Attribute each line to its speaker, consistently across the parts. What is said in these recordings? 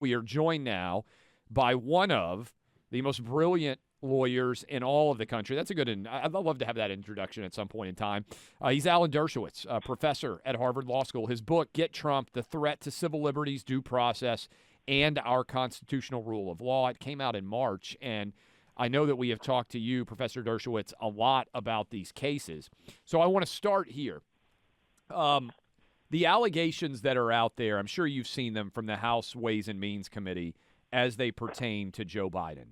Speaker 1: We are joined now by one of the most brilliant lawyers in all of the country. That's a good, I'd love to have that introduction at some point in time. He's Alan Dershowitz, a professor at Harvard Law School. His book, Get Trump, The Threat to Civil Liberties, Due Process, and Our Constitutional Rule of Law. It came out in March, and I know that we have talked to you, Professor Dershowitz, a lot about these cases. So I want to start here. The allegations that are out there, I'm sure you've seen them from the House Ways and Means Committee as they pertain to Joe Biden.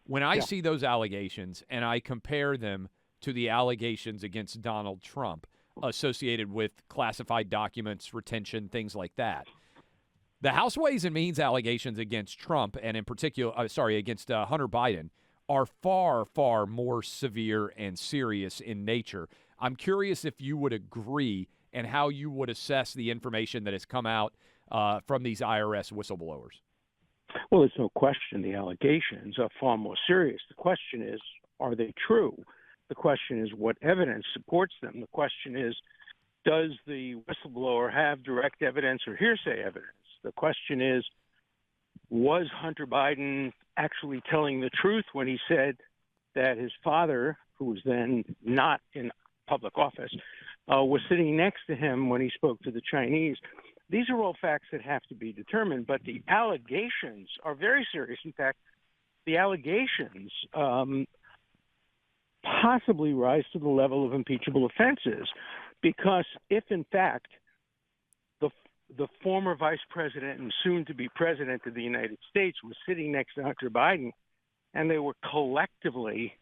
Speaker 1: When I see those allegations and I compare them to the allegations against Donald Trump associated with classified documents, retention, things like that, the House Ways and Means allegations against Trump and in particular, against Hunter Biden are far, far more severe and serious in nature. I'm curious if you would agree and how you would assess the information that has come out from these IRS whistleblowers.
Speaker 2: Well, there's no question the allegations are far more serious. The question is, are they true? The question is, what evidence supports them? The question is, does the whistleblower have direct evidence or hearsay evidence? The question is, was Hunter Biden actually telling the truth when he said that his father, who was then not in public office, was sitting next to him when he spoke to the Chinese? These are all facts that have to be determined, but the allegations are very serious. In fact, the allegations possibly rise to the level of impeachable offenses, because if, in fact, the former vice president and soon-to-be president of the United States was sitting next to Hunter Biden, and they were collectively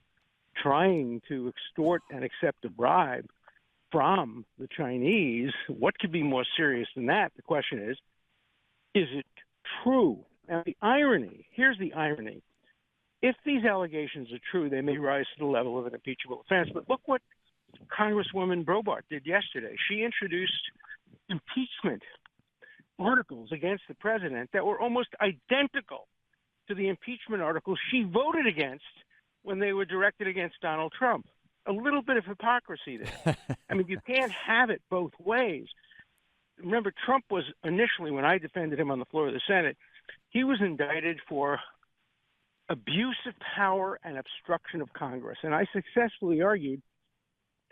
Speaker 2: trying to extort and accept a bribe from the Chinese, what could be more serious than that? The question is it true? Now, here's the irony. If these allegations are true, they may rise to the level of an impeachable offense. But look what Congresswoman Brobart did yesterday. She introduced impeachment articles against the president that were almost identical to the impeachment articles she voted against when they were directed against Donald Trump. A little bit of hypocrisy there. I mean, you can't have it both ways. Remember, Trump was initially, when I defended him on the floor of the Senate, he was indicted for abuse of power and obstruction of Congress. And I successfully argued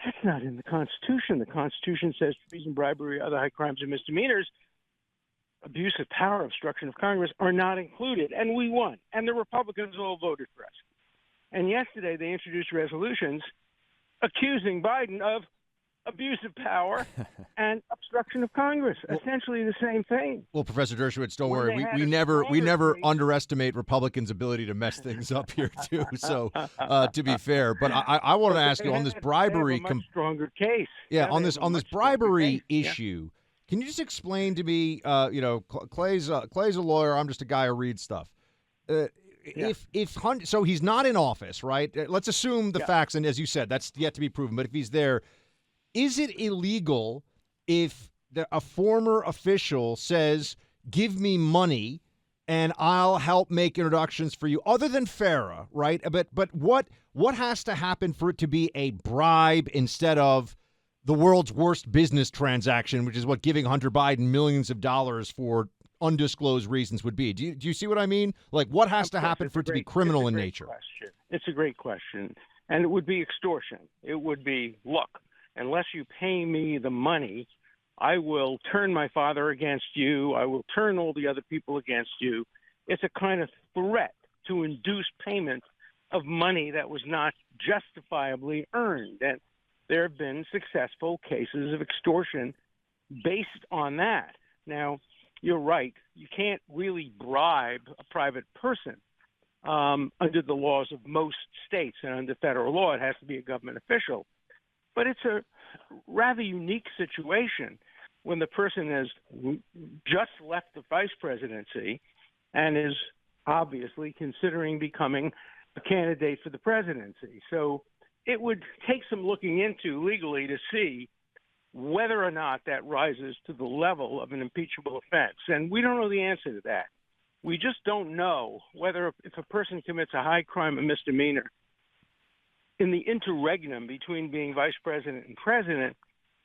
Speaker 2: that's not in the Constitution. The Constitution says treason, bribery, other high crimes and misdemeanors, abuse of power, obstruction of Congress are not included. And we won. And the Republicans all voted for us. And yesterday they introduced resolutions accusing Biden of abuse of power and obstruction of Congress. Essentially the same thing.
Speaker 3: Well, Professor Dershowitz, don't worry. We never underestimate Republicans' ability to mess things up here, too. So, to be fair, but I wanted to ask you on this bribery.
Speaker 2: Much stronger case.
Speaker 3: Yeah, on this bribery issue. Can you just explain to me? Clay's a lawyer. I'm just a guy who reads stuff. If Hunter, so he's not in office, right? Let's assume the facts, and as you said, that's yet to be proven. But if he's there, is it illegal if a former official says, "Give me money, and I'll help make introductions for you," other than FARA, right? But what has to happen for it to be a bribe instead of the world's worst business transaction, which is what giving Hunter Biden millions of dollars for undisclosed reasons would be? Do you see what I mean? Like, what has to happen for it to be criminal in nature?
Speaker 2: It's a great question. And it would be extortion. It would be, look, unless you pay me the money, I will turn my father against you. I will turn all the other people against you. It's a kind of threat to induce payment of money that was not justifiably earned. And there have been successful cases of extortion based on that. Now, you're right. You can't really bribe a private person under the laws of most states, and under federal law, it has to be a government official. But it's a rather unique situation when the person has just left the vice presidency and is obviously considering becoming a candidate for the presidency. So it would take some looking into legally to see whether or not that rises to the level of an impeachable offense. And we don't know the answer to that. We just don't know whether, if a person commits a high crime or misdemeanor, in the interregnum between being vice president and president,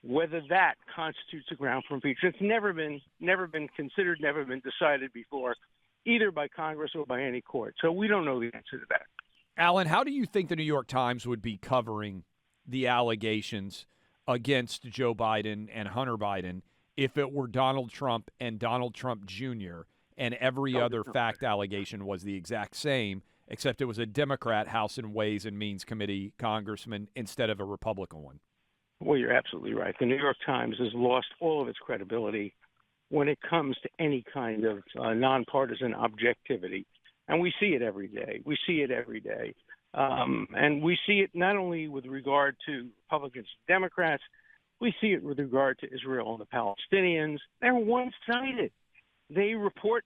Speaker 2: whether that constitutes a ground for impeachment. It's never been considered, never been decided before. either by Congress or by any court. So we don't know the answer to that.
Speaker 1: Alan, how do you think the New York Times would be covering the allegations against Joe Biden and Hunter Biden if it were Donald Trump and Donald Trump Jr. and every other fact allegation was the exact same, except it was a Democrat House and Ways and Means Committee congressman instead of a Republican one?
Speaker 2: Well, you're absolutely right. The New York Times has lost all of its credibility when it comes to any kind of nonpartisan objectivity. And we see it every day. And we see it not only with regard to Republicans and Democrats, we see it with regard to Israel and the Palestinians. They're one-sided. They report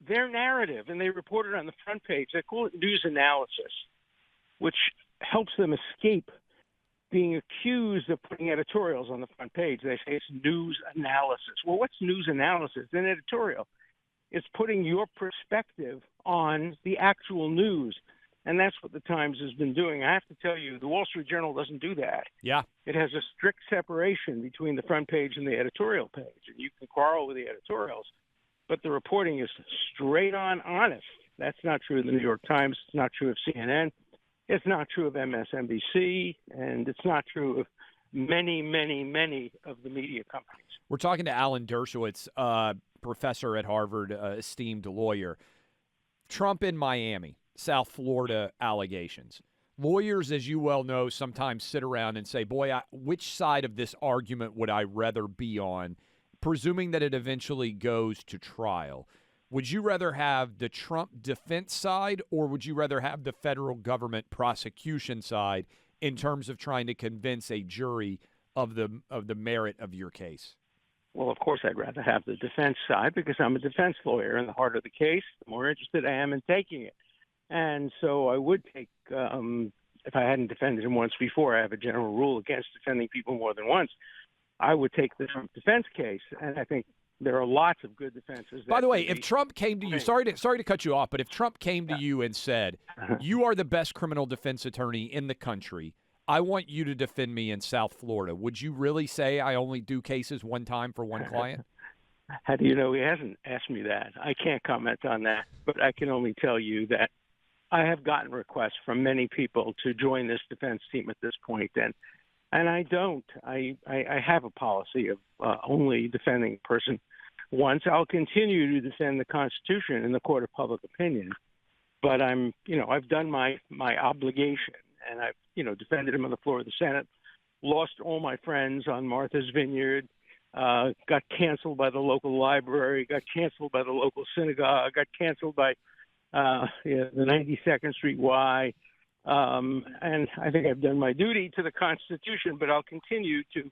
Speaker 2: their narrative, and they report it on the front page. They call it news analysis, which helps them escape being accused of putting editorials on the front page. They say it's news analysis. Well, what's news analysis? An editorial. It's putting your perspective on the actual news. And that's what the Times has been doing. I have to tell you, the Wall Street Journal doesn't do that.
Speaker 1: Yeah.
Speaker 2: It has a strict separation between the front page and the editorial page. And you can quarrel with the editorials, but the reporting is straight on honest. That's not true of the New York Times. It's not true of CNN. It's not true of MSNBC. And it's not true of many, many, many of the media companies.
Speaker 1: We're talking to Alan Dershowitz, professor at Harvard, esteemed lawyer. Trump in Miami, South Florida allegations. Lawyers, as you well know, sometimes sit around and say, boy, which side of this argument would I rather be on, presuming that it eventually goes to trial? Would you rather have the Trump defense side, or would you rather have the federal government prosecution side in terms of trying to convince a jury of the merit of your case?
Speaker 2: Well, of course, I'd rather have the defense side because I'm a defense lawyer, and the harder the case, the more interested I am in taking it. And so I would take, if I hadn't defended him once before, I have a general rule against defending people more than once, I would take the Trump defense case. And I think there are lots of good defenses.
Speaker 1: By the way, if Trump came to you, sorry to cut you off, but if Trump came to you and said, you are the best criminal defense attorney in the country, I want you to defend me in South Florida, would you really say I only do cases one time for one client?
Speaker 2: How do you know he hasn't asked me that? I can't comment on that, but I can only tell you that I have gotten requests from many people to join this defense team at this point, and I don't. I have a policy of only defending a person once. I'll continue to defend the Constitution in the court of public opinion, but I've done my obligation, and I've defended him on the floor of the Senate, lost all my friends on Martha's Vineyard, got canceled by the local library, got canceled by the local synagogue, got canceled by the 92nd Street Y. And I think I've done my duty to the Constitution, but I'll continue to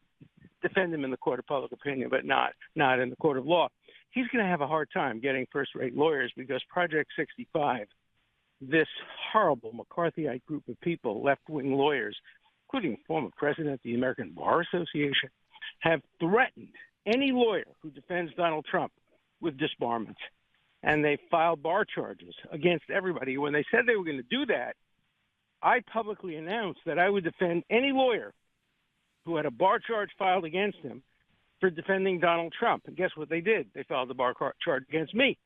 Speaker 2: defend him in the court of public opinion, but not in the court of law. He's going to have a hard time getting first-rate lawyers because Project 65, this horrible McCarthyite group of people, left-wing lawyers, including former president of the American Bar Association, have threatened any lawyer who defends Donald Trump with disbarment. And they filed bar charges against everybody. When they said they were going to do that, I publicly announced that I would defend any lawyer who had a bar charge filed against him for defending Donald Trump. And guess what they did? They filed a bar charge against me.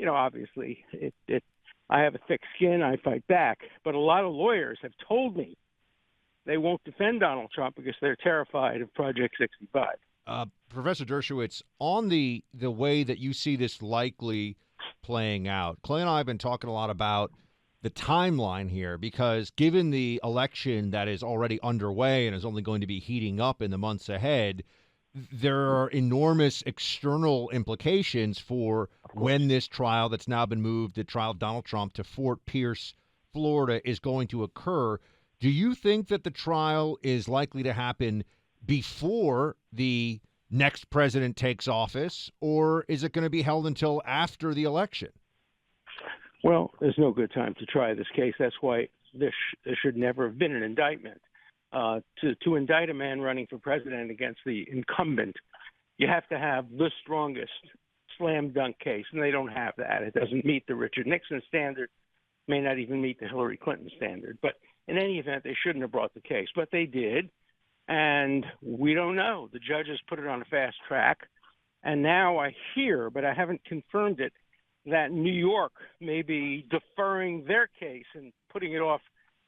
Speaker 2: Obviously, I have a thick skin. I fight back. But a lot of lawyers have told me they won't defend Donald Trump because they're terrified of Project 65.
Speaker 3: Professor Dershowitz, on the way that you see this likely playing out, Clay and I have been talking a lot about the timeline here because given the election that is already underway and is only going to be heating up in the months ahead, there are enormous external implications for when this trial that's now been moved, the trial of Donald Trump, to Fort Pierce, Florida, is going to occur. Do you think that the trial is likely to happen before the next president takes office, or is it going to be held until after the election?
Speaker 2: Well, there's no good time to try this case. That's why there should never have been an indictment. To indict a man running for president against the incumbent, you have to have the strongest slam dunk case, and they don't have that. It doesn't meet the Richard Nixon standard, may not even meet the Hillary Clinton standard. But in any event, they shouldn't have brought the case, but they did. And we don't know. The judges put it on a fast track, And now I hear, but I haven't confirmed it, that New York may be deferring their case and putting it off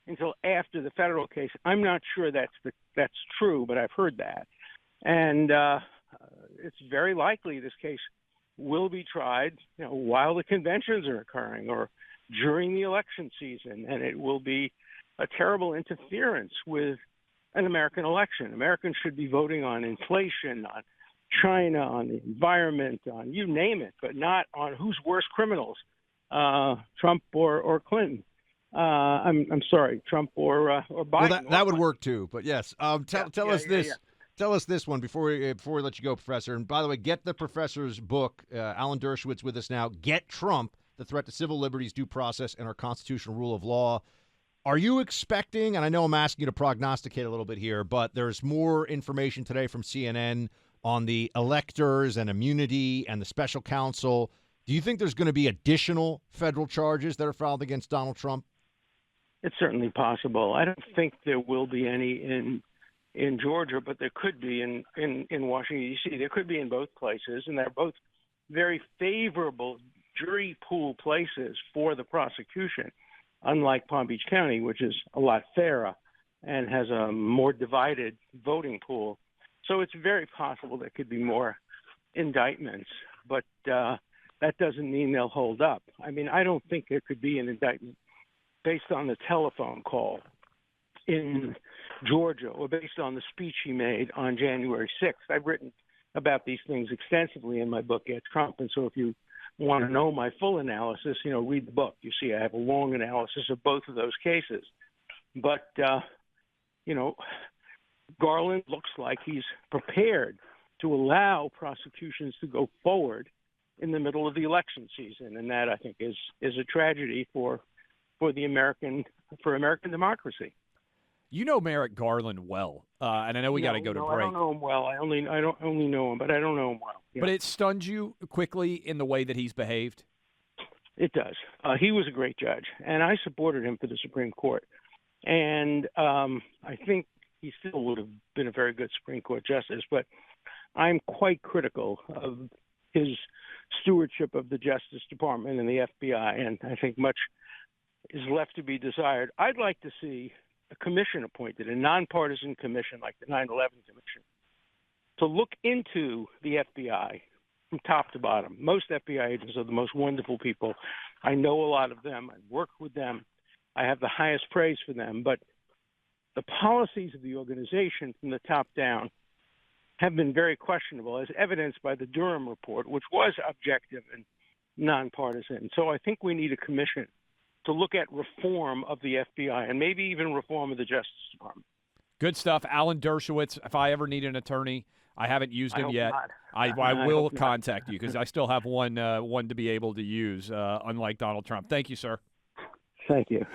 Speaker 2: until after the federal case. I'm not sure that's true, but I've heard that. And it's very likely this case will be tried, while the conventions are occurring or during the election season, and it will be a terrible interference with an American election. Americans should be voting on inflation, on China, on the environment, on you name it, but not on who's worse criminals, Trump or Clinton. I'm sorry, Trump or Biden.
Speaker 3: Well, that would work too. But yes, tell us this. Yeah. Tell us this one before we let you go, Professor. And by the way, get the professor's book, Alan Dershowitz, with us now. Get Trump: The Threat to Civil Liberties, Due Process, and Our Constitutional Rule of Law. Are you expecting, and I know I'm asking you to prognosticate a little bit here, but there's more information today from CNN on the electors and immunity and the special counsel. Do you think there's going to be additional federal charges that are filed against Donald Trump?
Speaker 2: It's certainly possible. I don't think there will be any in Georgia, but there could be in Washington, D.C. There could be in both places, and they're both very favorable jury pool places for the prosecution, unlike Palm Beach County, which is a lot fairer and has a more divided voting pool. So it's very possible there could be more indictments, but that doesn't mean they'll hold up. I mean, I don't think there could be an indictment based on the telephone call in Georgia or based on the speech he made on January 6th. I've written about these things extensively in my book, Get Trump. And so if you want to know my full analysis, read the book. You see, I have a long analysis of both of those cases. But, Garland looks like he's prepared to allow prosecutions to go forward in the middle of the election season. And that, I think, is a tragedy for American democracy.
Speaker 1: You know Merrick Garland well, and I know we got to go to break.
Speaker 2: I don't know him well. I only know him, but I don't know him well. Yeah.
Speaker 1: But it stuns you quickly in the way that he's behaved?
Speaker 2: It does. He was a great judge, and I supported him for the Supreme Court. And I think he still would have been a very good Supreme Court justice, but I'm quite critical of his stewardship of the Justice Department and the FBI, and I think much is left to be desired. I'd like to see a commission appointed, a nonpartisan commission like the 9/11 Commission, to look into the FBI from top to bottom. Most FBI agents are the most wonderful people. I know a lot of them. I've worked with them. I have the highest praise for them. But the policies of the organization from the top down have been very questionable, as evidenced by the Durham report, which was objective and nonpartisan. So I think we need a commission to look at reform of the FBI and maybe even reform of the Justice Department.
Speaker 1: Good stuff. Alan Dershowitz, if I ever need an attorney, I haven't used him yet. I will contact you because I still have one to be able to use, unlike Donald Trump. Thank you, sir.
Speaker 2: Thank you.